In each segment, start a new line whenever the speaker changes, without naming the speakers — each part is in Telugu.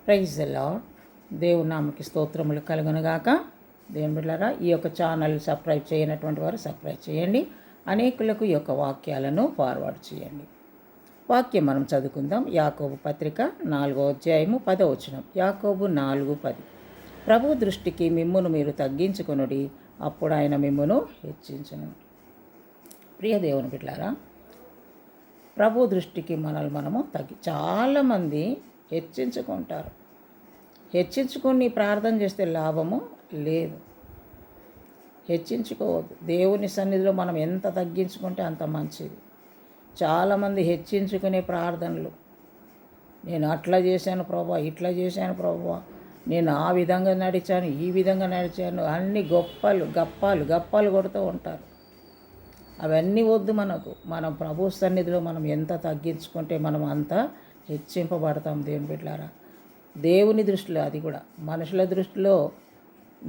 Praise the lord. దేవుని నామకి స్తోత్రములు కలుగునుగాక. దేవుని బిడ్డలారా, ఈ యొక్క ఛానల్ సబ్స్క్రైబ్ చేయనటువంటి వారు సబ్స్క్రైబ్ చేయండి. అనేకులకు ఈ యొక్క వాక్యాలను ఫార్వర్డ్ చేయండి. వాక్యం మనం చదువుకుందాం. యాకోబు పత్రిక 4వ అధ్యాయము 10వ వచనం. యాకోబు 4:10. ప్రభు దృష్టికి మిమ్మును మీరు తగ్గించుకొనుడి, అప్పుడు ఆయన మిమ్మును హెచ్చించును. ప్రియ దేవుని బిడ్డలారా, ప్రభు దృష్టికి మనము చాలామంది హెచ్చించుకుంటారు. హెచ్చించుకొని ప్రార్థన చేస్తే లాభము లేదు. హెచ్చించుకోవద్దు. దేవుని సన్నిధిలో మనం ఎంత తగ్గించుకుంటే అంత మంచిది. చాలామంది హెచ్చించుకునే ప్రార్థనలు, నేను అట్లా చేశాను ప్రభువా, ఇట్లా చేశాను ప్రభువా, నేను ఆ విధంగా నడిచాను, ఈ విధంగా నడిచాను, అన్ని గప్పాలు కొడుతూ ఉంటారు. అవన్నీ వద్దు మనకు. మనం ప్రభు సన్నిధిలో మనం ఎంత తగ్గించుకుంటే మనం అంత హెచ్చింపబడతాం. దేవుని బిడ్డలారా, దేవుని దృష్టిలో, అది కూడా మనుషుల దృష్టిలో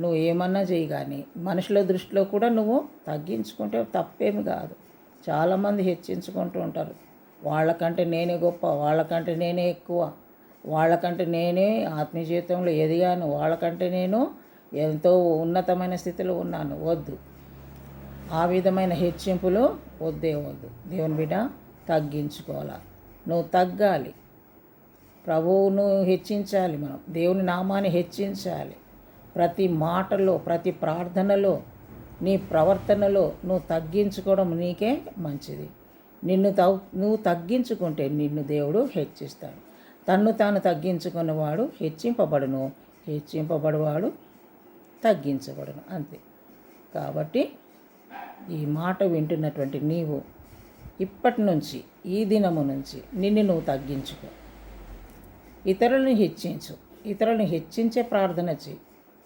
నువ్వు ఏమన్నా చేయి, కానీ మనుషుల దృష్టిలో కూడా నువ్వు తగ్గించుకుంటే తప్పేమి కాదు. చాలామంది హెచ్చించుకుంటూ ఉంటారు. వాళ్ళకంటే నేనే గొప్ప, వాళ్ళకంటే నేనే ఎక్కువ, వాళ్ళకంటే నేనే ఆత్మీయ జీవితంలో ఎదిగాను, వాళ్ళకంటే నేను ఎంతో ఉన్నతమైన స్థితిలో ఉన్నాను. వద్దు, ఆ విధమైన హెచ్చింపులు వద్దు. దేవుని బిడ్డ, తగ్గించుకోవాలి. నువ్వు తగ్గాలి. ప్రభువును హెచ్చించాలి. మనం దేవుని నామాన్ని హెచ్చించాలి. ప్రతి మాటలో, ప్రతి ప్రార్థనలో, నీ ప్రవర్తనలో నువ్వు తగ్గించుకోవడం నీకే మంచిది. నువ్వు తగ్గించుకుంటే నిన్ను దేవుడు హెచ్చిస్తాడు. తన్ను తాను తగ్గించుకున్నవాడు హెచ్చింపబడును, హెచ్చింపబడువాడు తగ్గించబడును. అంతే. కాబట్టి ఈ మాట వింటున్నటువంటి నీవు ఇప్పటి నుంచి, ఈ దినము నుంచి నిన్ను నువ్వు తగ్గించుకో. ఇతరులను హెచ్చించు. ఇతరులను హెచ్చించే ప్రార్థన చేయి.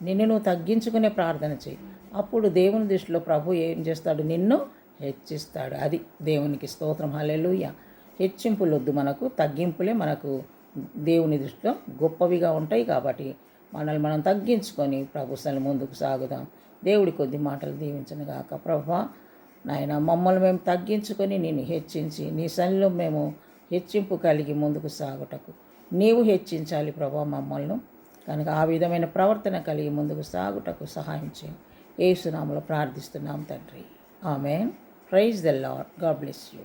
నిన్ను నువ్వు తగ్గించుకునే ప్రార్థన చేయి. అప్పుడు దేవుని దృష్టిలో ప్రభు ఏం చేస్తాడు? నిన్ను హెచ్చిస్తాడు. అది దేవునికి స్తోత్రం. హల్లెలూయా. హెచ్చింపులు వద్దు మనకు, తగ్గింపులే మనకు దేవుని దృష్టిలో గొప్పవిగా ఉంటాయి. కాబట్టి మనల్ని మనం తగ్గించుకొని ప్రభు సన్నిధిలో ముందుకు సాగుదాం. దేవుడి కొద్ది మాటలు దీవించను గాక. ప్రభువా, నాయన, మమ్మల్ని మేము తగ్గించుకొని నిన్ను హెచ్చించి నీ సన్నిధిలో మేము హెచ్చింపు కలిగి ముందుకు సాగుటకు నీవు హెచ్చించాలి ప్రభువా మమ్మల్ని. కనుక ఆ విధమైన ప్రవర్తన కలిగి ముందుకు సాగుటకు సహాయం చేయండి. యేసు నామములో ప్రార్థిస్తున్నాం తండ్రి. Amen. Praise the lord. God bless you.